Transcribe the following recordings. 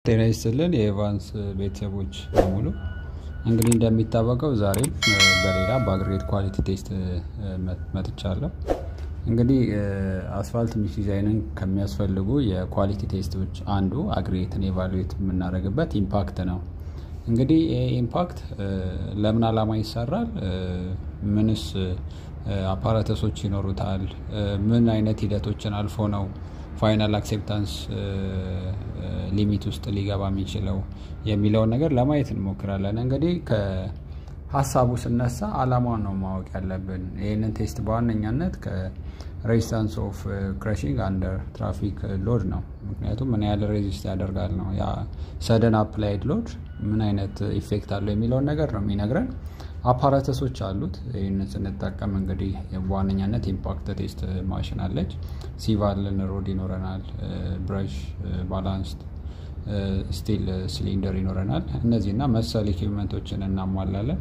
ጤና ይስጥልን የኤቫንስ ቤተሰቦች በሙሉ እንግዲህ እንደሚታወቀው ዛሬ በሌላ በአግሬት ኳሊቲ ቴስት መጥቻለሁ። እንግዲህ አስፋልት ሚሽ ዲዛይንን ከሚያስፈልጉ የኳሊቲ ቴስቶች አንዱ አግሬትን ኤቫሉዌት የምናደርግበት ኢምፓክት ነው። እንግዲህ ኢምፓክት ለምን ዓላማ ይሰራል? ምንስ አፓራተሶች ይኖሩታል? ምን አይነት ሂደቶችን አልፎ ነው ፋይናል አክሴፕታንስ ሊሚት ውስጥ ሊገባ የሚችለው የሚለው ነገር ለማየት እንሞክራለን። እንግዲህ ከሐሳቡ ስነሳ ዓላማውን ነው ማወቅ ያለብን። ይሄንን ቴስት በዋነኛነት ከሬዚስታንስ ኦፍ ክራሺንግ አንደር ትራፊክ ሎድ ነው። ምክንያቱም ምን ያህል ሬዚስት ያደርጋል ነው ያ ሰደን አፕላይድ ሎድ ምን አይነት ኢፌክት አለው የሚለውን ነገር ነው የሚነግረን። አፓራተሶች አሉት። ይሄንን ስንጠቀም እንግዲህ በዋነኛነት ኢምፓክት ቴስት ማሽን አለች። ሲቫል ሮድ ይኖረናል፣ ብራሽ፣ ባላንስድ ስቲል ሲሊንደር ይኖረናል። እነዚህና መሰል ኢኩዊፕመንቶችን እናሟላለን።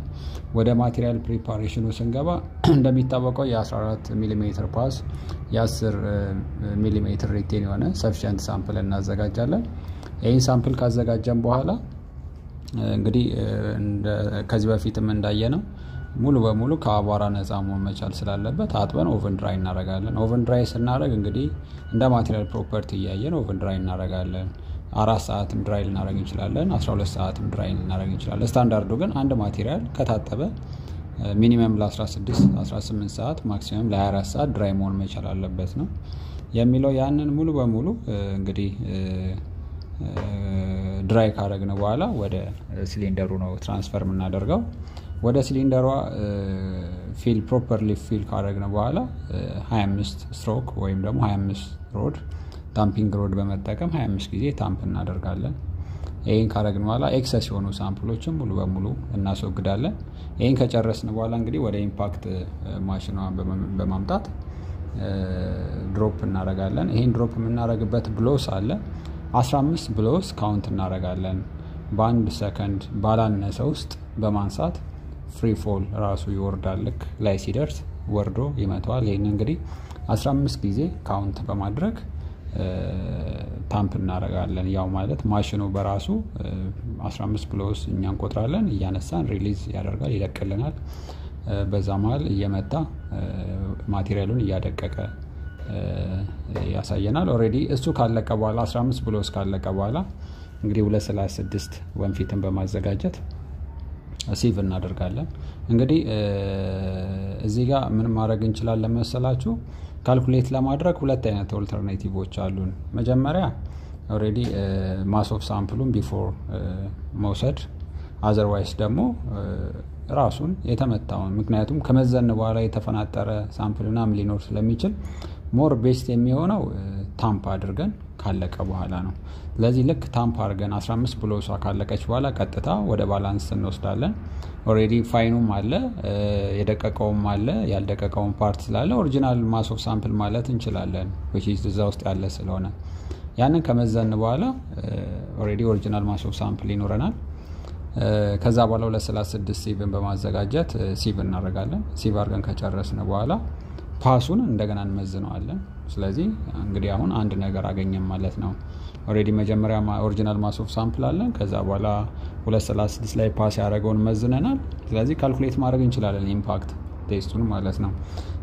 ወደ ማቴሪያል ፕሪፓሬሽኑ ስንገባ እንደሚታወቀው የ14 ሚሜ ፓስ የ10 ሚሜ ሪቴን የሆነ ሰፊሸንት ሳምፕል እናዘጋጃለን። ይህን ሳምፕል ካዘጋጀን በኋላ እንግዲህ ከዚህ በፊትም እንዳየነው ሙሉ በሙሉ ከአቧራ ነፃ መሆን መቻል ስላለበት አጥበን ኦቨን ድራይ እናደርጋለን። ኦቨን ድራይ ስናደርግ እንግዲህ እንደ ማቴሪያል ፕሮፐርቲ እያየን ኦቨን ድራይ እናደርጋለን። 4 ሰዓትም ድራይ ልናደርግ እንችላለን፣ 12 ሰዓትም ድራይ ልናደርግ እንችላለን። ስታንዳርዱ ግን አንድ ማቴሪያል ከታጠበ ሚኒመም ለ16-18 ሰዓት ማክሲመም ለ24 ሰዓት ድራይ መሆን መቻል አለበት ነው የሚለው። ያንን ሙሉ በሙሉ እንግዲህ ድራይ ካደረግን በኋላ ወደ ሲሊንደሩ ነው ትራንስፈር የምናደርገው። ወደ ሲሊንደሯ ፊል ፕሮፐርሊ ፊል ካደረግን በኋላ 25 ስትሮክ ወይም ደግሞ 25 ሮድ ታምፒንግ ሮድ በመጠቀም 25 ጊዜ ታምፕ እናደርጋለን። ይሄን ካደረግን በኋላ ኤክሰስ የሆኑ ሳምፕሎችን ሙሉ በሙሉ እናስወግዳለን። ይሄን ከጨረስን በኋላ እንግዲህ ወደ ኢምፓክት ማሽኗን በማምጣት ድሮፕ እናደርጋለን። ይሄን ድሮፕ የምናደርግበት ብሎስ አለ። 15 ብሎስ ካውንት እናደርጋለን። በአንድ ሰከንድ ባላነሰ ውስጥ በማንሳት ፍሪ ፎል ራሱ ይወርዳል። ልክ ላይ ሲደርስ ወርዶ ይመታዋል። ይሄን እንግዲህ 15 ጊዜ ካውንት በማድረግ ታምፕ እናደርጋለን። ያው ማለት ማሽኑ በራሱ 15 ብሎስ እኛ እንቆጥራለን፣ እያነሳን ሪሊዝ ያደርጋል፣ ይለቅልናል። በዛ መሀል እየመታ ማቴሪያሉን እያደቀቀ ያሳየናል። ኦሬዲ እሱ ካለቀ በኋላ 15 ብሎስ ካለቀ በኋላ እንግዲህ 236 ወንፊትን በማዘጋጀት ሲቭ እናደርጋለን። እንግዲህ እዚህ ጋር ምን ማድረግ እንችላለን መሰላችሁ? ካልኩሌት ለማድረግ ሁለት አይነት ኦልተርኔቲቮች አሉን። መጀመሪያ ኦሬዲ ማስ ኦፍ ሳምፕሉን ቢፎር መውሰድ፣ አዘርዋይስ ደግሞ ራሱን የተመታውን ምክንያቱም ከመዘን በኋላ የተፈናጠረ ሳምፕልና ሊኖር ስለሚችል ሞር ቤስት የሚሆነው ታምፕ አድርገን ካለቀ በኋላ ነው። ስለዚህ ልክ ታምፕ አድርገን 15 ብሎሷ ካለቀች በኋላ ቀጥታ ወደ ባላንስ እንወስዳለን። ኦሬዲ ፋይኑም አለ፣ የደቀቀውም አለ፣ ያልደቀቀውም ፓርት ስላለ ኦሪጂናል ማስ ኦፍ ሳምፕል ማለት እንችላለን which is እዛ ውስጥ ያለ ስለሆነ ያንን ከመዘን በኋላ ኦሬዲ ኦሪጂናል ማስ ኦፍ ሳምፕል ይኖረናል። ከዛ በኋላ 236 ሲቭን በማዘጋጀት ሲቭ እናደርጋለን። ሲቭ አድርገን ከጨረስን በኋላ ፓሱን እንደገና እንመዝነዋለን። ስለዚህ እንግዲህ አሁን አንድ ነገር አገኘን ማለት ነው። ኦሬዲ መጀመሪያ ኦሪጂናል ማስ ኦፍ ሳምፕል አለን። ከዛ በኋላ 236 ላይ ፓስ ያደረገውን መዝነናል። ስለዚህ ካልኩሌት ማድረግ እንችላለን ኢምፓክት ቴስቱን ማለት ነው።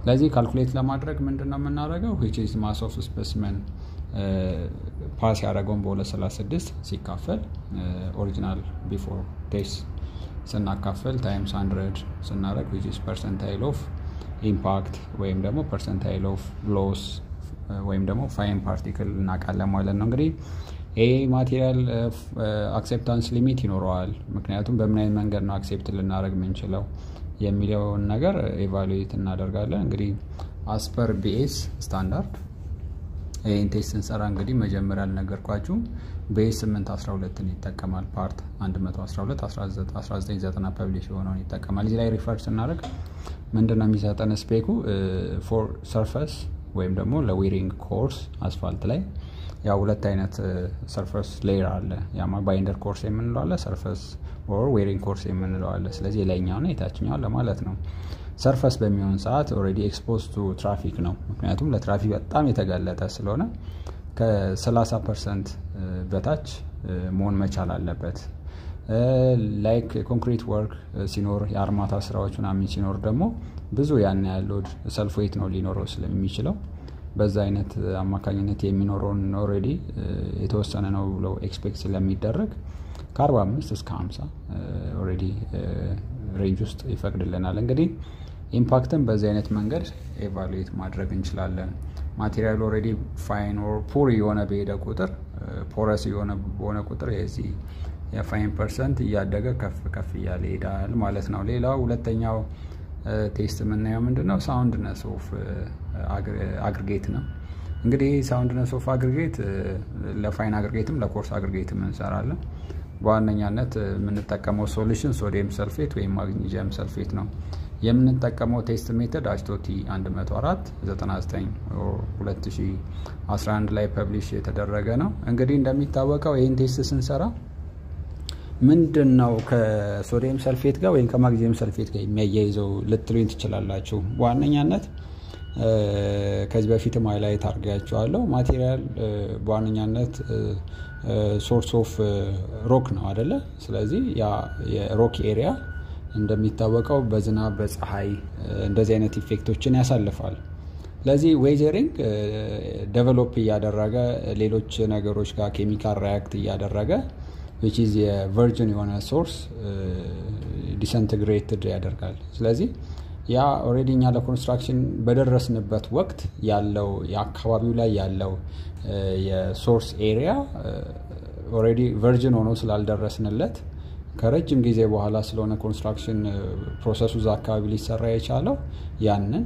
ስለዚህ ካልኩሌት ለማድረግ ምንድነው የምናደርገው? which is mass of specimen ፓስ ያደረገውን በ236 ሲካፈል ኦሪጂናል ቢፎር ቴስት ስናካፈል ታይምስ 100 ስናደርግ which is percentile of ኢምፓክት ወይም ደግሞ ፐርሰንታይል ኦፍ ሎስ ወይም ደግሞ ፋይን ፓርቲክል እናቃለን ማለት ነው። እንግዲህ ይሄ ማቴሪያል አክሴፕታንስ ሊሚት ይኖረዋል። ምክንያቱም በምን አይነት መንገድ ነው አክሴፕት ልናደርግ የምንችለው የሚለውን ነገር ኤቫሉዌት እናደርጋለን። እንግዲህ አስፐር ቢኤስ ስታንዳርድ ይሄን ቴስት እንሰራ እንግዲህ መጀመሪያ አልነገርኳችሁ ቤስ 812ን ይጠቀማል። ፓርት 112 1990 ፐብሊሽ የሆነውን ይጠቀማል። እዚህ ላይ ሪፈር ስናደርግ ምንድነው የሚሰጠን ስፔኩ ፎር ሰርፌስ ወይም ደግሞ ለዊሪንግ ኮርስ አስፋልት ላይ ያው ሁለት አይነት ሰርፌስ ሌየር አለ። ያማ ባይንደር ኮርስ የምንለው አለ፣ ሰርፌስ ኦር ዊሪንግ ኮርስ የምንለው አለ። ስለዚህ የላይኛውና የታችኛው ለማለት ነው። ሰርፌስ በሚሆን ሰዓት ኦሬዲ ኤክስፖዝድ ቱ ትራፊክ ነው። ምክንያቱም ለትራፊክ በጣም የተጋለጠ ስለሆነ ከ30% በታች መሆን መቻል አለበት። ላይክ ኮንክሪት ወርክ ሲኖር የአርማታ ስራዎች ምናምን ሲኖር ደግሞ ብዙ ያን ያለው ሰልፍ ዌይት ነው ሊኖረው ስለሚችለው በዛ አይነት አማካኝነት የሚኖረውን ኦሬዲ የተወሰነ ነው ብሎ ኤክስፔክት ስለሚደረግ ከ45 እስከ 50 ኦሬዲ ሬንጅ ውስጥ ይፈቅድልናል። እንግዲህ ኢምፓክትን በዚህ አይነት መንገድ ኤቫሉዌት ማድረግ እንችላለን። ማቴሪያል ኦሬዲ ፋይን ኦር ፑር የሆነ በሄደ ቁጥር ፖረስ የሆነ በሆነ ቁጥር የዚህ የፋይን ፐርሰንት እያደገ ከፍ እያለ ይሄዳል ማለት ነው። ሌላው ሁለተኛው ቴስት የምናየው ምንድነው ሳውንድነስ ኦፍ አግሪጌት ነው። እንግዲህ ሳውንድነስ ኦፍ አግሪጌት ለፋይን አግሪጌትም ለኮርስ አግሪጌትም እንሰራለን። በዋነኛነት የምንጠቀመው ሶሉሽን ሶዲየም ሰልፌት ወይም ማግኒዚየም ሰልፌት ነው። የምንጠቀመው ቴስት ሜተድ አችቶቲ 104 99 2011 ላይ ፐብሊሽ የተደረገ ነው። እንግዲህ እንደሚታወቀው ይሄን ቴስት ስንሰራ ምንድነው ከሶዲየም ሰልፌት ጋር ወይም ከማግኒዚየም ሰልፌት ጋር የሚያያይዘው ልትሉኝ ትችላላችሁ። በዋነኛነት ከዚህ በፊት ሃይላይት አድርጋችኋለሁ። ማቴሪያል በዋነኛነት ሶርስ ኦፍ ሮክ ነው አይደለ? ስለዚህ ያ የሮክ ኤሪያ እንደሚታወቀው በዝናብ በፀሐይ እንደዚህ አይነት ኢፌክቶችን ያሳልፋል። ለዚህ ዌዘሪንግ ዴቨሎፕ እያደረገ ሌሎች ነገሮች ጋር ኬሚካል ሪአክት እያደረገ which is a virgin የሆነ ሶርስ ዲሰንቲግሬትድ ያደርጋል። ስለዚህ ያ ኦሬዲ እኛ ለኮንስትራክሽን በደረስንበት ወቅት ያለው የአካባቢው ላይ ያለው የሶርስ ኤሪያ ኦሬዲ ቨርጂን ሆኖ ስላልደረስንለት ከረጅም ጊዜ በኋላ ስለሆነ ኮንስትራክሽን ፕሮሰሱ ዛ አካባቢ ሊሰራ የቻለው ያንን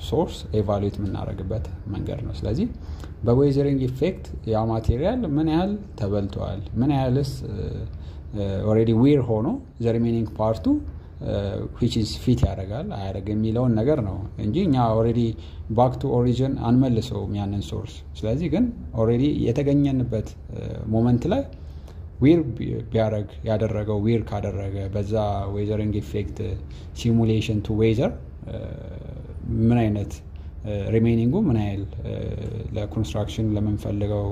ሶርስ ኤቫሉዌት የምናደርግበት መንገድ ነው። ስለዚህ በዌዘሪንግ ኢፌክት ያ ማቴሪያል ምን ያህል ተበልቷል፣ ምን ያህልስ ኦሬዲ ዊር ሆኖ ዘ ሪሜኒንግ ፓርቱ which is ፊት ያደርጋል አያደርግም የሚለውን ነገር ነው እንጂ እኛ ኦሬዲ ባክ ቱ ኦሪጂን አንመልሰውም ያንን ሶርስ። ስለዚህ ግን ኦሬዲ የተገኘንበት ሞመንት ላይ ዊር ቢያደርግ ያደረገው ዊር ካደረገ በዛ ዌዘሪንግ ኢፌክት ሲሙሌሽን ቱ ዌዘር ምን አይነት ሪሜኒንጉ ምን ያህል ለኮንስትራክሽን ለምንፈልገው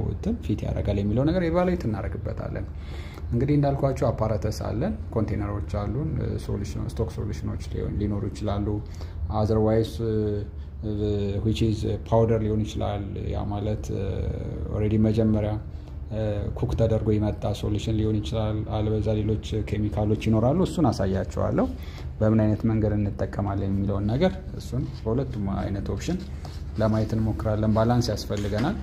ፊት ያደርጋል የሚለው ነገር ኤቫሉዌት እናደርግበታለን። እንግዲህ እንዳልኳችሁ አፓራተስ አለን፣ ኮንቴነሮች አሉን፣ ሶሉሽን ስቶክ ሶሉሽኖች ሊኖሩ ይችላሉ። አዘርዋይስ which is powder ሊሆን ይችላል። ያ ማለት ኦሬዲ መጀመሪያ ኩክ ተደርጎ የመጣ ሶሉሽን ሊሆን ይችላል። አለበዛ ሌሎች ኬሚካሎች ይኖራሉ። እሱን አሳያችኋለሁ በምን አይነት መንገድ እንጠቀማለን የሚለው ነገር። እሱን በሁለቱም አይነት ኦፕሽን ለማየት እንሞክራለን። ባላንስ ያስፈልገናል።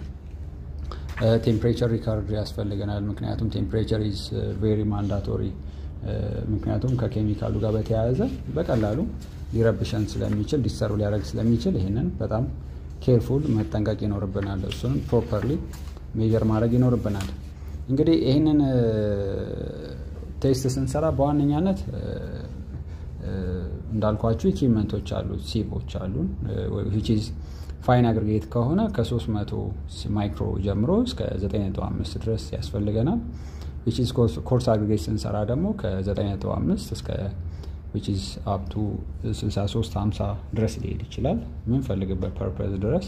ቴምፕሬቸር ሪካርድ ያስፈልገናል። ምክንያቱም ቴምፕሬቸር ኢዝ ቬሪ ማንዳቶሪ። ምክንያቱም ከኬሚካሉ ጋር በተያያዘ በቀላሉ ሊረብሸን ስለሚችል ዲስተርብ ሊያደርግ ስለሚችል ይሄንን በጣም ኬርፉል መጠንቀቅ ይኖርብናል። እሱን ፕሮፐርሊ ሜጀር ማድረግ ይኖርብናል። እንግዲህ ይሄንን ቴስት ስንሰራ በዋነኛነት እንዳልኳችሁ ኢኩዊፕመንቶች አሉ፣ ሲቮች አሉ which is ፋይን አግሪጌት ከሆነ ከ300 ማይክሮ ጀምሮ እስከ 9.5 ድረስ ያስፈልገናል። which is ኮርስ አግሪጌት ስንሰራ ደግሞ ከ9.5 እስከ which is up to 63 50 ድረስ ሊሄድ ይችላል ምን ፈልግበት ፐርፐዝ ድረስ።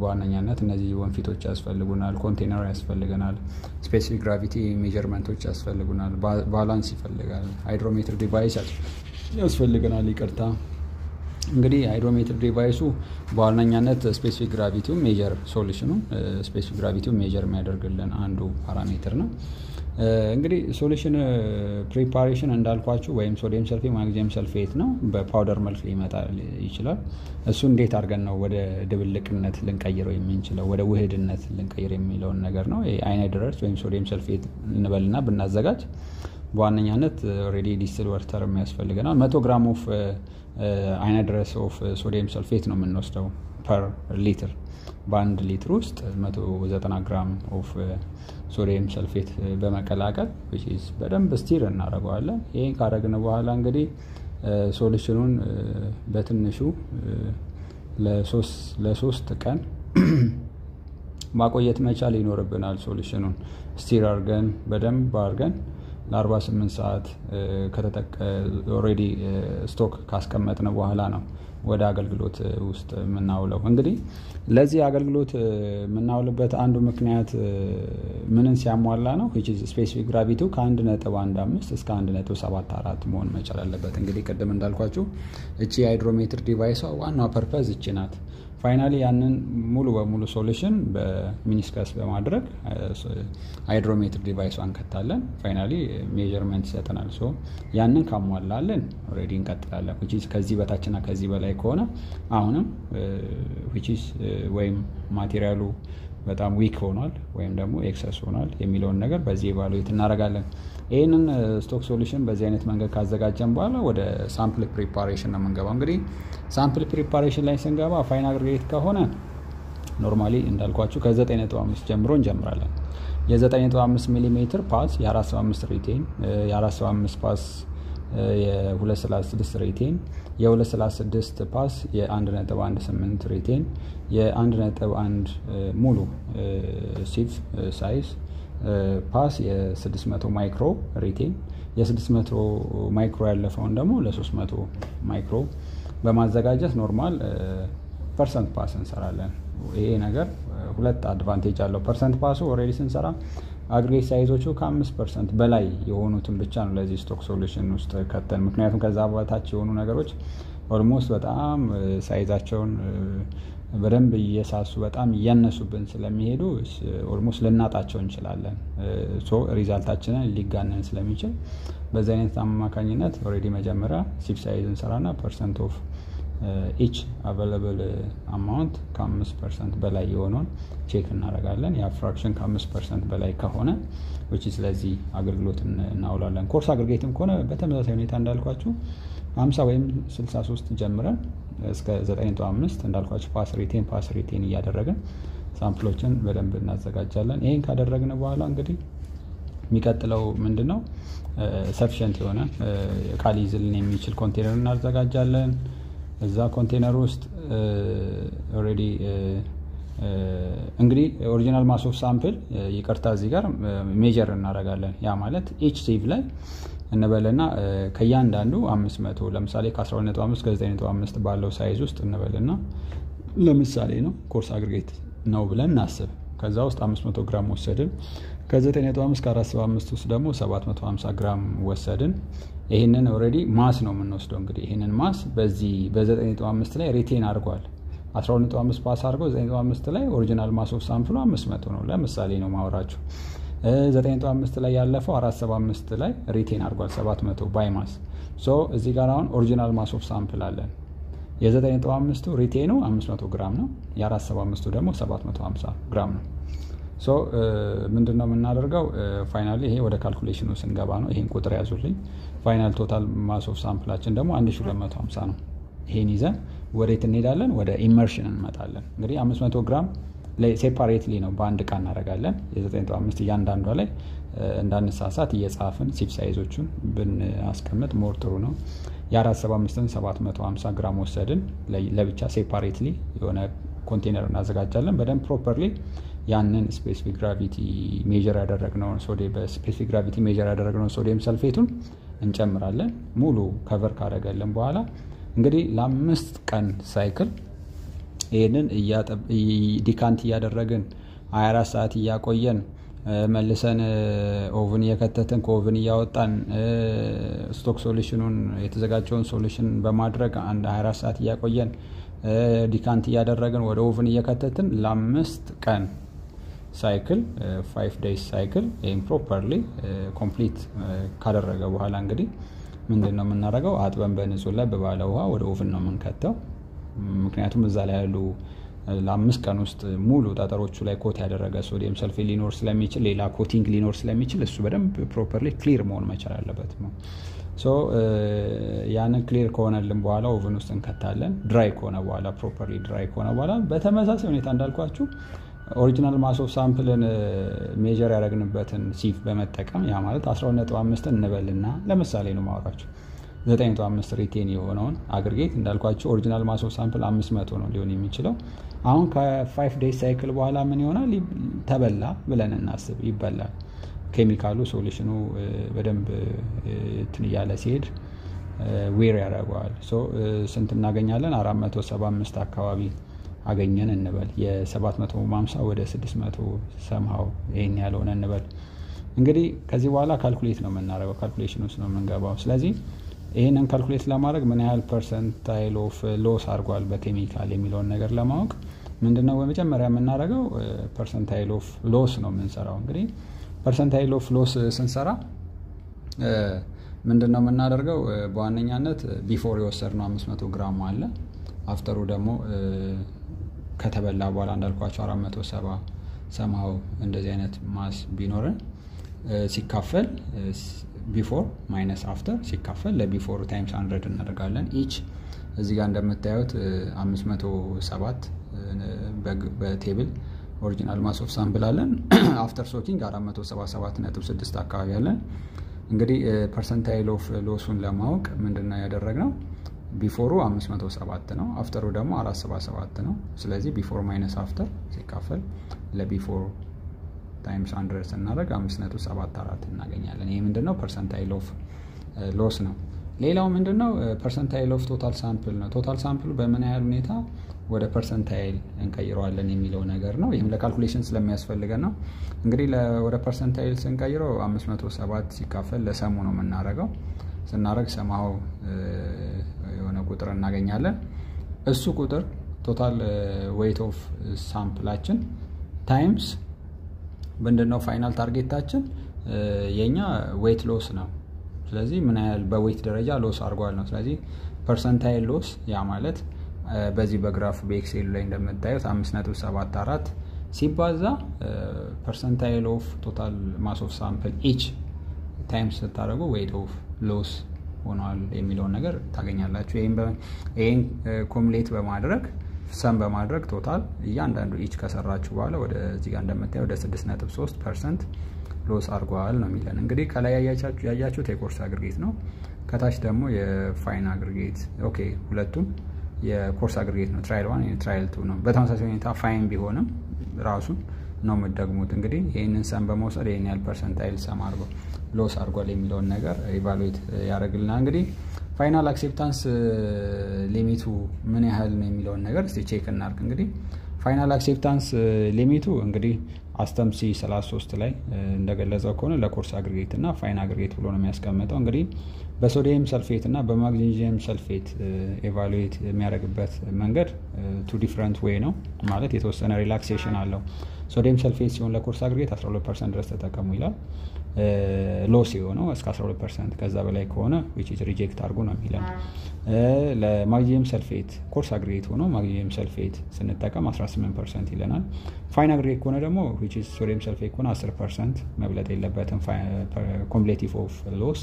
በዋነኛነት እነዚህ ወንፊቶች ያስፈልጉናል፣ ኮንቴነር ያስፈልገናል፣ ስፔሲፊክ ግራቪቲ ሜጀርመንቶች ያስፈልጉናል፣ ባላንስ ይፈልጋል፣ ሃይድሮሜትር ዲቫይስ ያስፈልገናል። ይቅርታ እንግዲህ ሃይድሮሜትር ዲቫይሱ በዋነኛነት ስፔሲፊክ ግራቪቲው ሜጀር ሶሉሽኑ ስፔሲፊክ ግራቪቲው ሜጀር የሚያደርግልን አንዱ ፓራሜትር ነው። እንግዲህ ሶሉሽን ፕሪፓሬሽን እንዳልኳችሁ ወይም ሶዲየም ሰልፌት ማግኒዚየም ሰልፌት ነው፣ በፓውደር መልክ ሊመጣ ይችላል። እሱ እንዴት አድርገን ነው ወደ ድብልቅነት ልንቀይረው የምንችለው ወደ ውህድነት ልንቀይር የሚለውን ነገር ነው። አይናይድረስ ወይም ሶዲየም ሰልፌት እንበልና ብናዘጋጅ በዋነኛነት ኦሬዲ ዲስቲል ወተር የሚያስፈልገናል። 100 ግራም ኦፍ አይናይድረስ ኦፍ ሶዲየም ሰልፌት ነው የምንወስደው ፐር ሊትር። በአንድ ሊትር ውስጥ 190 ግራም ኦፍ ሶዲየም ሰልፌት በመቀላቀል which is በደንብ ስቲር እናደርገዋለን። ይሄን ካደረግን በኋላ እንግዲህ ሶሉሽኑን በትንሹ ለ3 ቀን ማቆየት መቻል ይኖርብናል። ሶሉሽኑን ስቲር አድርገን በደንብ አድርገን ለ48 ሰዓት ከተጠቀ ኦሬዲ ስቶክ ካስቀመጥን በኋላ ነው ወደ አገልግሎት ውስጥ የምናውለው። እንግዲህ ለዚህ አገልግሎት የምናውልበት አንዱ ምክንያት ምንን ሲያሟላ ነው? ስፔሲፊክ ግራቪቲው ከ1.15 እስከ 1.74 መሆን መቻል አለበት። እንግዲህ ቅድም እንዳልኳችሁ እቺ የሃይድሮሜትር ዲቫይሷ ዋናዋ ፐርፐዝ እቺ ናት። ፋይናሊ ያንን ሙሉ በሙሉ ሶሉሽን በሚኒስከስ በማድረግ ሃይድሮሜትር ዲቫይሷን ከታለን ፋይናሊ ሜዠርመንት ይሰጠናል። ሶ ያንን ካሟላለን ኦሬዲ እንቀጥላለን። which is ከዚህ በታችና ከዚህ በላይ ከሆነ አሁንም which is ወይም ማቴሪያሉ በጣም ዊክ ሆኗል ወይም ደግሞ ኤክሰስ ሆኗል የሚለውን ነገር በዚህ ኢቫሉዌት እናደርጋለን። ይሄንን ስቶክ ሶሉሽን በዚህ አይነት መንገድ ካዘጋጀን በኋላ ወደ ሳምፕል ፕሪፓሬሽን ነው የምንገባው። እንግዲህ ሳምፕል ፕሪፓሬሽን ላይ ስንገባ ፋይን አግሪጌት ከሆነ ኖርማሊ እንዳልኳችሁ ከ9.5 ጀምሮ እንጀምራለን። የ9.5 ሚሊ ሜትር ፓስ የ475 ሪቴን፣ የ475 ፓስ የ236 ሪቴን፣ የ236 ፓስ የ1.18 ሪቴን፣ የ1.1 ሙሉ ሲቭ ሳይዝ ፓስ የ600 ማይክሮ ሪቴን፣ የ600 ማይክሮ ያለፈውን ደግሞ ለ300 ማይክሮ በማዘጋጀት ኖርማል ፐርሰንት ፓስ እንሰራለን። ይሄ ነገር ሁለት አድቫንቴጅ አለው። ፐርሰንት ፓሱ ኦልሬዲ ስንሰራ አግሪጌት ሳይዞቹ ከ5% በላይ የሆኑትን ብቻ ነው ለዚህ ስቶክ ሶሉሽን ውስጥ ከተን። ምክንያቱም ከዛ በታች የሆኑ ነገሮች ኦልሞስት በጣም ሳይዛቸውን በደንብ እየሳሱ በጣም እያነሱብን ስለሚሄዱ ኦልሞስት ልናጣቸው እንችላለን። ሶ ሪዛልታችንን ሊጋነን ስለሚችል በዚህ አይነት አማካኝነት ኦልሬዲ መጀመሪያ ሲፕ ሳይዝ እንሰራና ፐርሰንት ኦፍ ኢች አቬለብል አማውንት ከ5% በላይ የሆነውን ቼክ እናደርጋለን። ያ ፍራክሽን ከ5% በላይ ከሆነ which is ለዚህ አገልግሎት እናውላለን። ኮርስ አግሪጌትም ከሆነ በተመሳሳይ ሁኔታ እንዳልኳችሁ 50 ወይም 63 ጀምረን እስከ 9.5 እንዳልኳችሁ ፓስ ሪቴን እያደረግን ሳምፕሎችን በደንብ እናዘጋጃለን። ይሄን ካደረግን በኋላ እንግዲህ የሚቀጥለው ምንድነው ሰፊሽንት የሆነ ዕቃ ሊይዝልን የሚችል ኮንቴነር እናዘጋጃለን። እዛ ኮንቴነር ውስጥ ኦሬዲ እንግዲህ ኦሪጂናል ማስ ኦፍ ሳምፕል ይቅርታ እዚህ ጋር ሜጀር እናደርጋለን። ያ ማለት ኢች ሲቭ ላይ እንበልና ከያንዳንዱ 500 ለምሳሌ ከ12.5 እስከ 9.5 ባለው ሳይዝ ውስጥ እንበልና ለምሳሌ ነው ኮርስ አግሪጌት ነው ብለን እናስብ። ከዛ ውስጥ 500 ግራም ወሰድን። ከ9.5 እስከ 475 ውስጥ ደግሞ 750 ግራም ወሰድን። ይሄንን ኦሬዲ ማስ ነው የምንወስደው። እንግዲህ ይሄንን ማስ በዚህ በ9.5 ላይ ሪቴን አድርጓል። 12.5 ፓስ አድርጎ 9.5 ላይ ኦሪጂናል ማስ ኦፍ ሳምፕሉ 500 ነው ለምሳሌ ነው ማወራችሁ። 9.5 ላይ ያለፈው 475 ላይ ሪቴን አድርጓል 700 ባይ ማስ። ሶ እዚህ ጋር አሁን ኦሪጂናል ማስ ኦፍ ሳምፕል አለን። የ9.5ቱ ሪቴኑ 500 ግራም ነው። የ475ቱ ደግሞ 750 ግራም ነው። ሶ ምንድነው የምናደርገው? ፋይናሊ ይሄ ወደ ካልኩሌሽኑ ስንገባ ነው። ይሄን ቁጥር ያዙልኝ። ፋይናል ቶታል ማስ ኦፍ ሳምፕላችን ደግሞ 1250 ነው። ይሄን ይዘን ወዴት እንሄዳለን? ወደ ኢመርሽን እንመጣለን። እንግዲህ 500 ግራም ሴፓሬትሊ ነው በአንድ ዕቃ እናደርጋለን። የ9.5 እያንዳንዷ ላይ እንዳንሳሳት እየጻፍን ሲፕ ሳይዞቹን ብናስቀምጥ ሞር ጥሩ ነው። የ475ን 750 ግራም ወሰድን ለብቻ ሴፓሬትሊ የሆነ ኮንቴነር እናዘጋጃለን። በደንብ ፕሮፐርሊ ያንን ስፔሲፊክ ግራቪቲ ሜጀር ያደረግነው በስፔሲፊክ ግራቪቲ ሜጀር ያደረግነው ሶዲየም ሰልፌቱን እንጨምራለን። ሙሉ ከቨር ካደረገልን በኋላ እንግዲህ ለ5 ቀን ሳይክል ይሄንን ዲካንት እያደረግን 24 ሰዓት እያቆየን መልሰን ኦቨን እየከተትን ከኦቨን እያወጣን ስቶክ ሶሉሽኑን የተዘጋጀውን ሶሉሽን በማድረግ አንድ 24 ሰዓት እያቆየን ዲካንት እያደረግን ወደ ኦቨን እየከተትን ለ5 ቀን ሳይክል 5 ዴይስ ሳይክል ይሄን ፕሮፐርሊ ኮምፕሊት ካደረገ በኋላ እንግዲህ ምንድነው የምናደርገው? አጥበን በንጹህ ለብ ባለ ውሃ ወደ ኦቨን ነው የምንከተው። ምክንያቱም እዛ ላይ ያሉ ለ5 ቀን ውስጥ ሙሉ ጠጠሮቹ ላይ ኮት ያደረገ ሶዲየም ሰልፌት ሊኖር ስለሚችል ሌላ ኮቲንግ ሊኖር ስለሚችል እሱ በደንብ ፕሮፐርሊ ክሊር መሆን መቻል አለበት ነው። ሶ ያንን ክሊር ከሆነልን በኋላ ኦቨን ውስጥ እንከታለን። ድራይ ከሆነ በኋላ ፕሮፐርሊ ድራይ ከሆነ በኋላ በተመሳሳይ ሁኔታ እንዳልኳችሁ ኦሪጂናል ማስ ኦፍ ሳምፕልን ሜጀር ያደረግንበትን ሲፍ በመጠቀም ያ ማለት 12.5 እንበልና ለምሳሌ ነው ማወራችሁ 9.5 ሪቴን የሆነውን አግሪጌት እንዳልኳችሁ ኦሪጂናል ማስ ኦፍ ሳምፕል 500 ነው ሊሆን የሚችለው። አሁን ከ5 ዴይስ ሳይክል በኋላ ምን ይሆናል? ተበላ ብለን እናስብ። ይበላል። ኬሚካሉ ሶሉሽኑ በደንብ እንትን ያለ ሲሄድ ዌር ያደርገዋል። ስንት እናገኛለን? 475 አካባቢ አገኘን እንበል። የ750 ወደ 600 ሰምሃው ይሄን ያለውን እንበል። እንግዲህ ከዚህ በኋላ ካልኩሌት ነው የምናደርገው፣ ካልኩሌሽን ውስጥ ነው የምንገባው። ስለዚህ ይሄንን ካልኩሌት ለማድረግ ምን ያህል ፐርሰንታይል ኦፍ ሎስ አድርጓል በኬሚካል የሚለውን ነገር ለማወቅ ምንድነው በመጀመሪያ የምናደርገው? ፐርሰንታይል ኦፍ ሎስ ነው የምንሰራው። እንግዲህ ፐርሰንታይል ኦፍ ሎስ ስንሰራ ምንድነው የምናደርገው? በዋነኛነት ቢፎር የወሰድነው 500 ግራም አለ። አፍተሩ ደግሞ ከተበላ በኋላ እንዳልኳቸው 470 ሰማው እንደዚህ አይነት ማስ ቢኖርን ሲካፈል ቢፎር ማይነስ አፍተር ሲካፈል ለቢፎር ታይምስ 100 እናደርጋለን። ኢች እዚህ ጋር እንደምታዩት 507 በቴብል ኦሪጂናል ማስ ኦፍ ሳምፕል አለን። አፍተር ሶኪንግ 477.6 አካባቢ አለን። እንግዲህ ፐርሰንታይል ኦፍ ሎሱን ለማወቅ ምንድነው ያደረግነው? ቢፎሩ 507 ነው፣ አፍተሩ ደግሞ 477 ነው። ስለዚህ ቢፎር ማይነስ አፍተር ሲካፈል ለቢፎር ታይምስ 100 ስናደርግ 5.74 እናገኛለን። ይሄ ምንድነው? ፐርሰንታይል ኦፍ ሎስ ነው። ሌላው ምንድነው? ፐርሰንታይል ኦፍ ቶታል ሳምፕል ነው። ቶታል ሳምፕል በምን ያህል ሁኔታ ወደ ፐርሰንታይል እንቀይረዋለን የሚለው ነገር ነው። ይህም ለካልኩሌሽን ስለሚያስፈልገን ነው። እንግዲህ ወደ ፐርሰንታይል ስንቀይረው 507 ሲካፈል ለሰሙ ነው የምናደርገው። ስናደርግ ሰማው የሆነ ቁጥር እናገኛለን። እሱ ቁጥር ቶታል ዌይት ኦፍ ሳምፕላችን ታይምስ ምንድነው ፋይናል ታርጌታችን የኛ ዌይት ሎስ ነው። ስለዚህ ምን ያህል በዌይት ደረጃ ሎስ አድርጓል ነው። ስለዚህ ፐርሰንታይል ሎስ ያ ማለት በዚህ በግራፍ በኤክሴል ላይ እንደምታዩት 5.74 ሲባዛ ፐርሰንታይል ኦፍ ቶታል ማስ ኦፍ ሳምፕል ኢች ታይምስ ስታደርጉ ዌይት ኦፍ ሎስ ሆኗል የሚለውን ነገር ታገኛላችሁ። ይሄን ኮሙሌት በማድረግ ሰም በማድረግ ቶታል እያንዳንዱ ኢች ከሰራችሁ በኋላ ወደ እዚህ ጋር እንደምታዩ ወደ 6.3% ሎስ አድርጓል ነው የሚለን። እንግዲህ ከላይ ያያችሁት የኮርስ አግሪጌት ነው፣ ከታች ደግሞ የፋይን አግሪጌት። ኦኬ ሁለቱም የኮርስ አግሪጌት ነው። ትራይል 1 ትራይል 2 ነው። በተመሳሳይ ሁኔታ ፋይን ቢሆንም ራሱን ነው የምትደግሙት። እንግዲህ ይህንን ሰም በመውሰድ ይህን ያህል ፐርሰንታይል ሰም አድርጎ ሎስ አድርጓል የሚለውን ነገር ኢቫሉዌት ያደርግልናል። እንግዲህ ፋይናል አክሴፕታንስ ሊሚቱ ምን ያህል ነው የሚለውን ነገር እስቲ ቼክ እናድርግ። እንግዲህ ፋይናል አክሴፕታንስ ሊሚቱ እንግዲህ አስተም ሲ 33 ላይ እንደገለጸው ከሆነ ለኮርስ አግሪጌት እና ፋይን አግሪጌት ብሎ ነው የሚያስቀምጠው። እንግዲህ በሶዲየም ሰልፌት እና በማግኔዚየም ሰልፌት ኤቫሉዌት የሚያደርግበት መንገድ ቱ ዲፍረንት ዌይ ነው ማለት የተወሰነ ሪላክሴሽን አለው። ሶዲየም ሰልፌት ሲሆን ለኮርስ አግሪጌት 12% ድረስ ተጠቀሙ ይላል። ሎስ የሆነው እስከ 12% ከዛ በላይ ከሆነ which is ሪጀክት አድርጎ ነው የሚለን። ለማግኔዚየም ሰልፌት ኮርስ አግሪጌት ሆኖ ማግኔዚየም ሰልፌት ስንጠቀም 18% ይለናል። ፋይን አግሪጌት ከሆነ ደግሞ which is ሶዲየም ሰልፌት ከሆነ 10% መብለጥ የለበትም ኮምፕሌቲቭ ኦፍ ሎስ።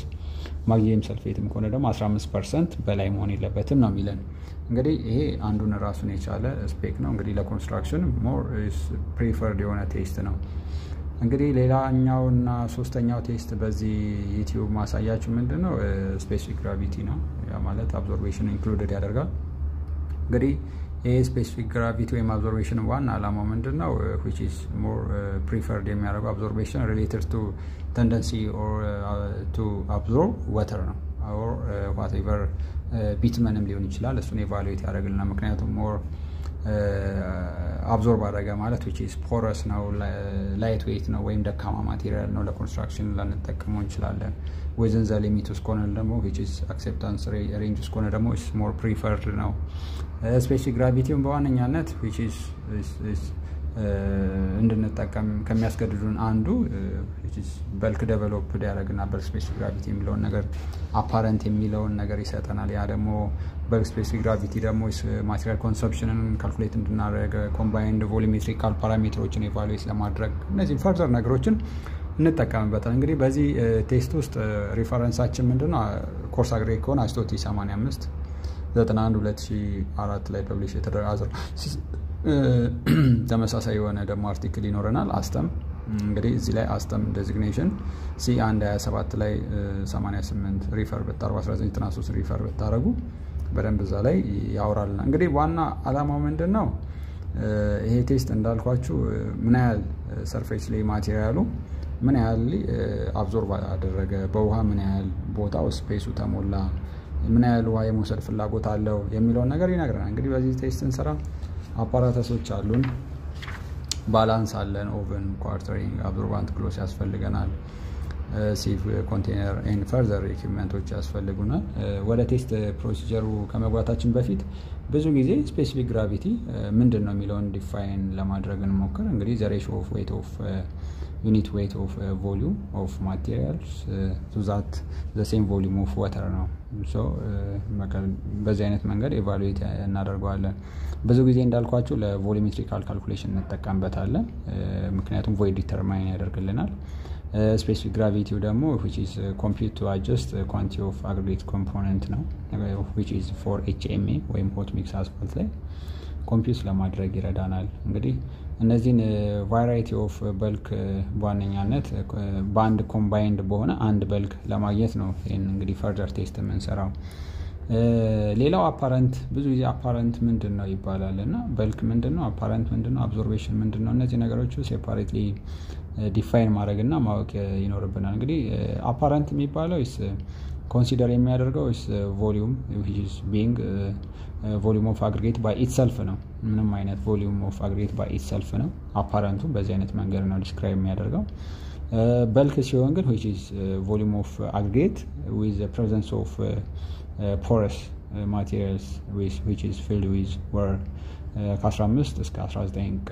ማግኔዚየም ሰልፌትም ከሆነ ደግሞ 15% በላይ መሆን የለበትም ነው የሚለን። እንግዲህ ይሄ አንዱን ራሱን የቻለ ስፔክ ነው። እንግዲህ ለኮንስትራክሽን ሞር ፕሪፈርድ የሆነ ቴስት ነው። እንግዲህ ሌላኛውና ሶስተኛው ቴስት በዚህ ዩቲዩብ ማሳያችሁ ምንድነው? ስፔሲፊክ ግራቪቲ ነው። ያ ማለት አብዞርቤሽን ኢንክሉድድ ያደርጋል። እንግዲህ ይሄ ስፔሲፊክ ግራቪቲ ወይም አብዞርቤሽን ዋና ዓላማው ምንድነው? which is more preferred የሚያደርገው አብዞርቤሽን related to tendency or to absorb water ነው or whatever ቢትመንም ሊሆን ይችላል። እሱን ኤቫሉዌት ያደርግልናል። ምክንያቱም ሞር አብዞርብ አደረገ ማለት which is porous ነው፣ ላይት ዌይት ነው ወይም ደካማ ማቴሪያል ነው። ለኮንስትራክሽን ልንጠቀመው እንችላለን። within the limit ውስጥ ከሆነ ደግሞ which is acceptance range ውስጥ ከሆነ ደግሞ is more preferred ነው። ስፔሲፊክ ግራቪቲውን በዋነኛነት which is እንድንጠቀም ከሚያስገድዱን አንዱ which is በልክ ዴቨሎፕድ ያደርግና በልክ ስፔሲፊክ ግራቪቲ የሚለውን ነገር አፓረንት የሚለውን ነገር ይሰጠናል። ያ ደግሞ በልክ ስፔሲፊክ ግራቪቲ ደግሞ ማቴሪያል ኮንሰፕሽንን ካልኩሌት እንድናደርግ ኮምባይንድ ቮሉሜትሪካል ፓራሜትሮችን ኤቫሉዌት ለማድረግ እነዚህ ፈርዘር ነገሮችን እንጠቀምበታል። እንግዲህ በዚህ ቴስት ውስጥ ሪፈረንሳችን ምንድነው? ኮርስ አግሪጌት ከሆነ አስቶቲ 85 91 2004 ላይ ፐብሊሽ የተደረገ ተመሳሳይ የሆነ ደግሞ አርቲክል ይኖረናል። አስተም እንግዲህ እዚህ ላይ አስተም ዴዚግኔሽን C1 27 ላይ 88 ሪፈር ብታረጉ 1993 ሪፈር ብታረጉ በደንብ እዛ ላይ ያወራልና እንግዲህ ዋና ዓላማው ምንድነው? ይሄ ቴስት እንዳልኳችሁ ምን ያህል ሰርፌስ ላይ ማቴሪያሉ ምን ያህል አብዞርብ አደረገ፣ በውሃ ምን ያህል ቦታው ስፔሱ ተሞላ ምን ያህል ውሃ የመውሰድ ፍላጎት አለው የሚለውን ነገር ይነግረናል። እንግዲህ በዚህ ቴስት እንሰራ አፓራተሶች አሉን፣ ባላንስ አለን፣ ኦቨን፣ ኳርተሪንግ፣ አብዞርባንት ክሎስ ያስፈልገናል፣ ሲቭ ኮንቴነር ኤንድ ፈርዘር ኢኩዊፕመንቶች ያስፈልጉናል። ወደ ቴስት ፕሮሲጀሩ ከመግባታችን በፊት ብዙ ጊዜ ስፔሲፊክ ግራቪቲ ምንድን ነው የሚለውን ዲፋይን ለማድረግ እንሞክር። እንግዲህ ዘ ሬሽዮ ኦፍ ዌይት ኦፍ ዩኒት ዌይት ኦፍ ቮሊዩም ኦፍ ማቴሪያልስ ቱ ዛት ዘ ሴም ቮሊዩም ኦፍ ዋተር ነው። በዚህ አይነት መንገድ ኤቫሉዌት እናደርገዋለን። ብዙ ጊዜ እንዳልኳችሁ ለቮሊሜትሪካል ካልኩሌሽን እንጠቀምበታለን፣ ምክንያቱም ቮይድ ዲተርማይን ያደርግልናል። ስፔሲፊክ ግራቪቲው ደግሞ which is compute to adjust quantity of aggregate component ነው which is for HMA ወይም hot mix asphalt ላይ ኮምፒውት ለማድረግ ይረዳናል። እንግዲህ እነዚህን ቫራይቲ ኦፍ በልክ በዋነኛነት በአንድ ኮምባይንድ በሆነ አንድ በልክ ለማግኘት ነው ይህን እንግዲህ ፈርደር ቴስት የምንሰራው። ሌላው አፓረንት ብዙ ጊዜ አፓረንት ምንድን ነው ይባላል እና በልክ ምንድን ነው፣ አፓረንት ምንድን ነው፣ አብዞርቤሽን ምንድን ነው፣ እነዚህ ነገሮች ሴፓሬትሊ ዲፋይን ማድረግና ማወቅ ይኖርብናል። እንግዲህ አፓረንት የሚባለው ኮንሲደር የሚያደርገው ቮሊዩም ቢንግ ቮሊዩም ኦፍ አግሪጌት ባይ ኢትሰልፍ ነው። ምንም አይነት ቮሊዩም ኦፍ አግሪጌት ባይ ኢትሰልፍ ነው አፓረንቱ። በዚህ አይነት መንገድ ነው ዲስክራይብ የሚያደርገው። በልክ ሲሆን ግን which is volume of aggregate with the presence of porous materials which is filled with where ከ15 እስከ 19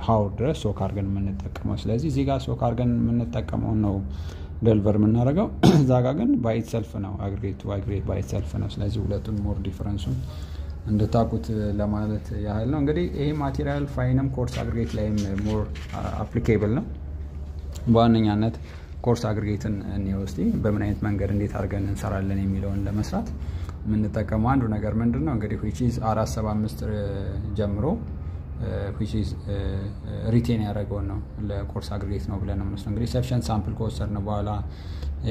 ሃውር ድረስ ሶክ አድርገን የምንጠቀመው። ስለዚህ እዚህ ጋር ሶክ አድርገን የምንጠቀመው ነው ደልቨር የምናደርገው፣ እዛ ጋር ግን ባይ ኢትሰልፍ ነው አግሪጌት ባይ ኢትሰልፍ ነው። ስለዚህ ሁለቱን ሞር ዲፈረንሱን እንድታቁት ለማለት ያህል ነው። እንግዲህ ይሄ ማቴሪያል ፋይንም ኮርስ አግሪጌት ላይም ሞር አፕሊኬብል ነው። በዋነኛነት ኮርስ አግሪጌትን እንወስድ በምን አይነት መንገድ እንዴት አድርገን እንሰራለን የሚለውን ለመስራት የምንጠቀመው አንዱ ነገር ምንድነው እንግዲህ which is 475 ጀምሮ which is ሪቴን ያደረገውን ነው ለኮርስ አግሪጌት ነው ብለን ነው የምንወስደው። እንግዲህ ሰፊሸንት ሳምፕል ከወሰድን በኋላ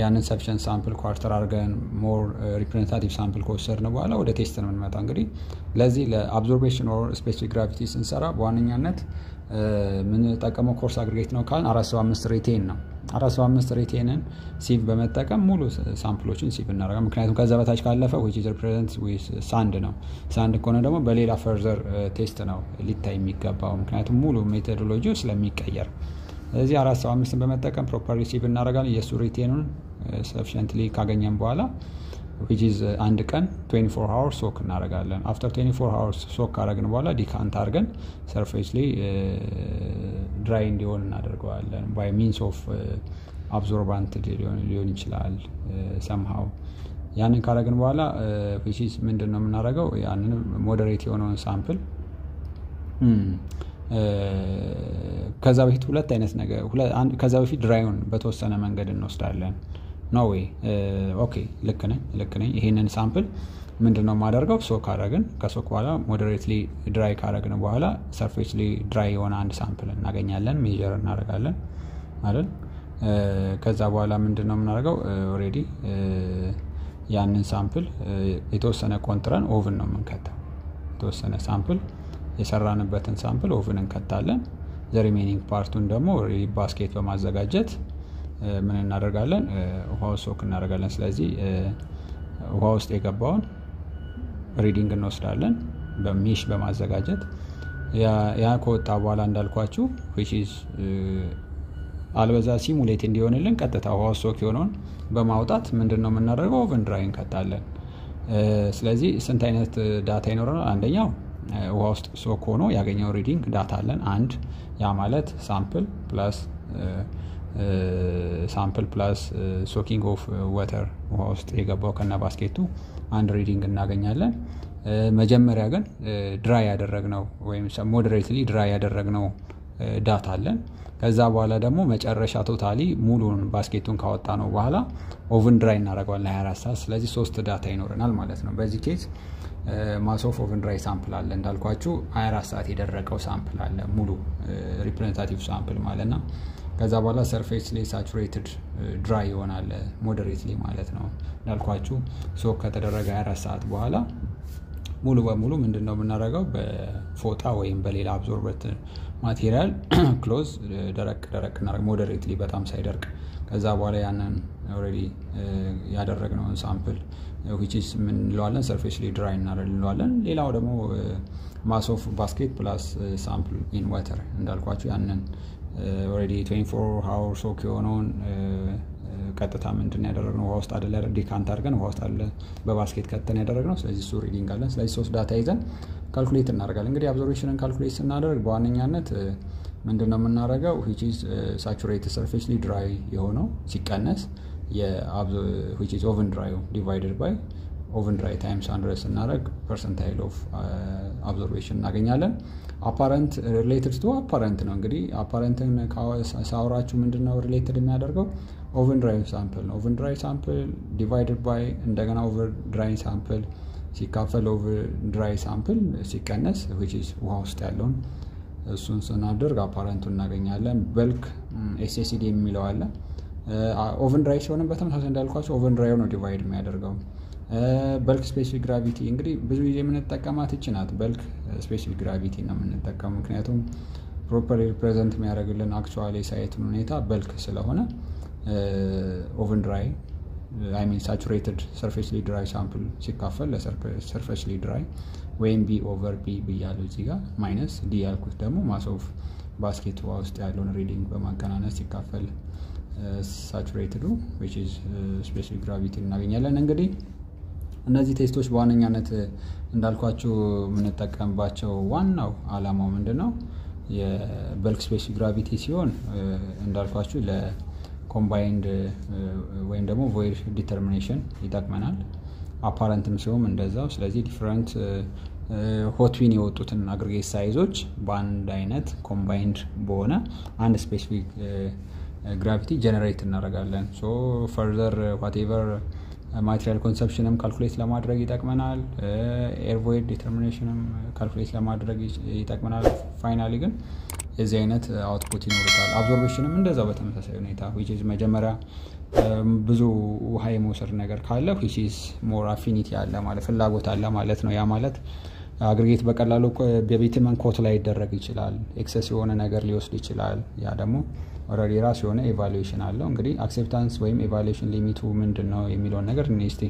ያንን ሰፊሸንት ሳምፕል ኳርተር አድርገን ሞር ሪፕሬዘንታቲቭ ሳምፕል ከወሰድን በኋላ ወደ ቴስት ነው የምንመጣው። እንግዲህ ለዚህ ለአብዞርቤሽን ኦር ስፔሲፊክ ግራቪቲ ስንሰራ በዋነኛነት የምንጠቀመው ኮርስ አግሪጌት ነው ካልን 475 ሪቴን ነው። 475 ሪቴንን ሲቭ በመጠቀም ሙሉ ሳምፕሎችን ሲቭ እናደርጋለን። ምክንያቱም ከዛ በታች ካለፈ which is represent with ሳንድ ነው። ሳንድ ከሆነ ደግሞ በሌላ ፈርዘር ቴስት ነው ሊታይ የሚገባው፣ ምክንያቱም ሙሉ ሜቶዶሎጂው ስለሚቀየር። ስለዚህ 475ን በመጠቀም ፕሮፐርሊ ሲቭ እናደርጋለን። የሱ ሪቴኑን ሰፊሽንትሊ ካገኘን በኋላ which is አንድ ቀን 24 hours ሶክ እናደርጋለን። after 24 hours ሶክ ካደረግን በኋላ ዲካንት አድርገን ሰርፌስ ላይ ድራይ እንዲሆን እናደርገዋለን by means of absorbant ሊሆን ይችላል somehow። ያንን ካደረግን በኋላ which is ምንድነው የምናደርገው ያንን ሞዴሬት የሆነውን ሳምፕል ከዛ በፊት ሁለት አይነት ነገር ከዛ በፊት ድራይውን በተወሰነ መንገድ እንወስዳለን። ኖ ዌይ ኦኬ ልክ ነኝ። ይሄንን ሳምፕል ምንድነው ማደርገው ሶክ አደረግን። ከሶክ በኋላ ሞዴሬትሊ ድራይ ካደረግን በኋላ ሰርፌስሊ ድራይ የሆነ አንድ ሳምፕል እናገኛለን፣ ሜጀር እናደርጋለን አይደል። ከዛ በኋላ ምንድነው የምናደርገው ኦሬዲ ያንን ሳምፕል የተወሰነ ቆንጥረን ኦቭን ነው የምንከተው። የተወሰነ ሳምፕል የሰራንበትን ሳምፕል ኦቭን እንከታለን። ዘ ሪሜኒንግ ፓርቱን ደግሞ ባስኬት በማዘጋጀት ምን እናደርጋለን ውሃ ውስጥ ሶክ እናደርጋለን። ስለዚህ ውሃ ውስጥ የገባውን ሪዲንግ እንወስዳለን በሜሽ በማዘጋጀት ያ ከወጣ በኋላ እንዳልኳችሁ which is አልበዛ ሲሙሌት እንዲሆንልን ቀጥታ ውሃ ውስጥ ሶክ የሆነውን በማውጣት ምንድነው የምናደርገው ኦቨን ድራይ እንከታለን። ስለዚህ ስንት አይነት ዳታ ይኖረናል? አንደኛው ውሃ ውስጥ ሶክ ሆኖ ያገኘው ሪዲንግ ዳታ አለን አንድ። ያ ማለት ሳምፕል ፕላስ ሶኪንግ ኦፍ ዋተር ውሃ ውስጥ የገባው ከነ ባስኬቱ አንድ ሪዲንግ እናገኛለን። መጀመሪያ ግን ድራይ ያደረግነው ወይም ሞዴሬትሊ ድራይ ያደረግነው ዳታ አለን። ከዛ በኋላ ደግሞ መጨረሻ ቶታሊ ሙሉን ባስኬቱን ካወጣ ነው በኋላ ኦቨን ድራይ እናደርገዋለን 24 ሰዓት። ስለዚህ 3 ዳታ ይኖረናል ማለት ነው። በዚህ ኬዝ ማሶፍ ኦቨን ድራይ ሳምፕል አለ እንዳልኳችሁ 24 ሰዓት የደረቀው ሳምፕል አለ ሙሉ ሪፕሬዘንታቲቭ ሳምፕል ማለትና ከዛ በኋላ ሰርፌስ ላይ ሳቹሬትድ ድራይ ይሆናል ሞዴሬትሊ ማለት ነው። እንዳልኳችሁ ሶክ ከተደረገ 24 ሰዓት በኋላ ሙሉ በሙሉ ምንድነው የምናደርገው በፎጣ ወይም በሌላ አብዞርበት ማቴሪያል ክሎዝ ደረቅ እናደርግ ሞዴሬትሊ በጣም ሳይደርቅ። ከዛ በኋላ ያንን ኦሬዲ ያደረግነውን ሳምፕል which is ምን እንለዋለን surfacely dry እንለዋለን። ሌላው ደግሞ mass of basket plus sample in water እንዳልኳችሁ ያንን ኦሬዲ 24 hour soak የሆነውን ቀጥታ ምንድን ያደረግነው ውሃ ውስጥ አይደለ ዲካንት አድርገን ውሃ ውስጥ አይደለ በባስኬት ከተን ያደረግነው። ስለዚህ ሱ ሪዲንግ አለን። ስለዚህ ሶስት ዳታ ይዘን ካልኩሌት እናደርጋለን። እንግዲህ አብዞርቤሽንን ካልኩሌት ስናደርግ በዋነኛነት ምንድነው የምናደርገው which is saturated surfacely dry የሆነው ሲቀነስ which is oven dry divided by oven dry times 100 ስናደርግ percentile of absorption እናገኛለን። apparent related to apparent ነው። እንግዲህ apparentን ሳውራችሁ ምንድነው related የሚያደርገው oven dry sample ነው። oven dry sample divided by እንደገና over dry sample ሲካፈል over dry sample ሲቀነስ which is ውሃ ውስጥ ያለውን እሱን ስናደርግ apparentን እናገኛለን። bulk SSD የሚለው አለ። oven dry ሲሆንም በተመሳሳይ እንዳልኳችሁ oven dry ነው ዲቫይድ የሚያደርገው። bulk specific gravity እንግዲህ ብዙ ጊዜ የምንጠቀማት እቺ ናት። bulk specific gravity ነው የምንጠቀመው ምክንያቱም properly represent የሚያደርግልን actually ሳይቱን ሁኔታ bulk ስለሆነ oven dry I mean saturated surfacely dry sample ሲካፈል surfacely dry ወይም B over P ብያለሁ እዚህ ጋር minus D ያልኩት ደግሞ mass of basket ውስጥ ያለውን ሪዲንግ በማገናኘት ሲካፈል saturated which is specific gravity እናገኛለን። እንግዲህ እነዚህ ቴስቶች በዋነኛነት እንዳልኳችሁ የምንጠቀምባቸው ዋናው አላማው ምንድነው የበልክ ስፔሲፊክ ግራቪቲ ሲሆን እንዳልኳችሁ ለኮምባይንድ ወይም ደግሞ ቮይድ ዲተርሚኔሽን ይጠቅመናል። አፓረንትም ሲሆን እንደዛው። ስለዚህ ዲፈረንት ሆት ዊን የወጡትን አግሪጌት ሳይዞች በአንድ አይነት ኮምባይንድ በሆነ አንድ ስፔሲፊክ gravity generate እናደርጋለን። so further whatever material consumptionም calculate ለማድረግ ይጠቅመናል። air void determinationም calculate ለማድረግ ይጠቅመናል። finally ግን እዚህ አይነት output ይኖርታል። absorptionም እንደዛው በተመሳሳይ ሁኔታ which is መጀመሪያ ብዙ ውሃ የመውሰድ ነገር ካለ which is more affinity አለ ማለት ፍላጎት አለ ማለት ነው። ያ ማለት አግሪጌት በቀላሉ በቢቱመን ኮት ላይ ይደረግ ይችላል። ኤክሰስ የሆነ ነገር ሊወስድ ይችላል። ያ ደግሞ ኦሬዲ ራስ የሆነ ኢቫሉዌሽን አለው። እንግዲህ አክሴፕታንስ ወይም ኢቫሉዌሽን ሊሚቱ ምንድነው የሚለው ነገር እንስቲ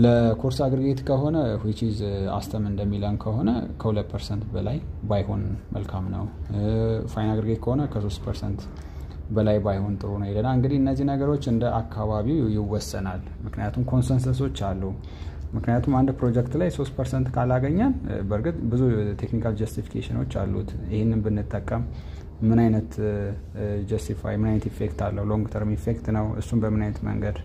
ለኮርስ አግሪጌት ከሆነ which is አስተም እንደሚላን ከሆነ ከ2% በላይ ባይሆን መልካም ነው። ፋይን አግሪጌት ከሆነ ከ3% በላይ ባይሆን ጥሩ ነው ይላል። እንግዲህ እነዚህ ነገሮች እንደ አካባቢው ይወሰናል። ምክንያቱም ኮንሰንሰሶች አሉ። ምክንያቱም አንድ ፕሮጀክት ላይ 3% ካላገኘን በርግጥ ብዙ ቴክኒካል ጀስቲፊኬሽኖች አሉት። ይሄንን ብንጠቀም ምን አይነት ጀስቲፋይ ምን አይነት ኢፌክት አለው ሎንግ ተርም ኢፌክት ነው እሱን በምን አይነት መንገድ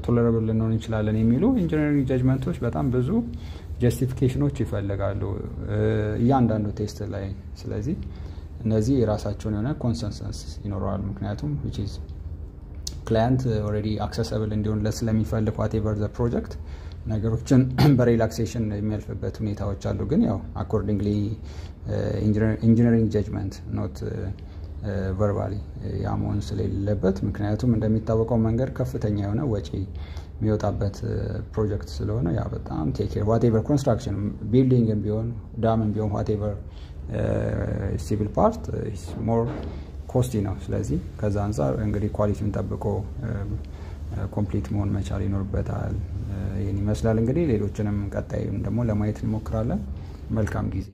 ቶለረብል ልንሆን እንችላለን የሚሉ ኢንጂነሪንግ ጀጅመንቶች በጣም ብዙ ጀስቲፊኬሽኖች ይፈልጋሉ እያንዳንዱ ቴስት ላይ። ስለዚህ እነዚህ የራሳቸውን የሆነ ኮንሰንሰስ ይኖራል። ምክንያቱም which is client already accessible እንዲሆን ስለሚፈልግ whatever the project ነገሮችን በሪላክሴሽን የሚያልፍበት ሁኔታዎች አሉ። ግን ያው accordingly engineering judgment not verbally ያመውን ስለሌለበት ምክንያቱም እንደሚታወቀው መንገድ ከፍተኛ የሆነ ወጪ የሚወጣበት ፕሮጀክት ስለሆነ ያ በጣም ቴክ ኬር whatever construction building ቢሆን ዳምም ቢሆን whatever civil part is more costly ነው። ስለዚህ ከዛ አንፃር እንግዲህ ኳሊቲውን ጠብቆ ኮምፕሊት መሆን መቻል ይኖርበታል። ይሄን ይመስላል። እንግዲህ ሌሎችንም ቀጣይም ደግሞ ለማየት እንሞክራለን። መልካም ጊዜ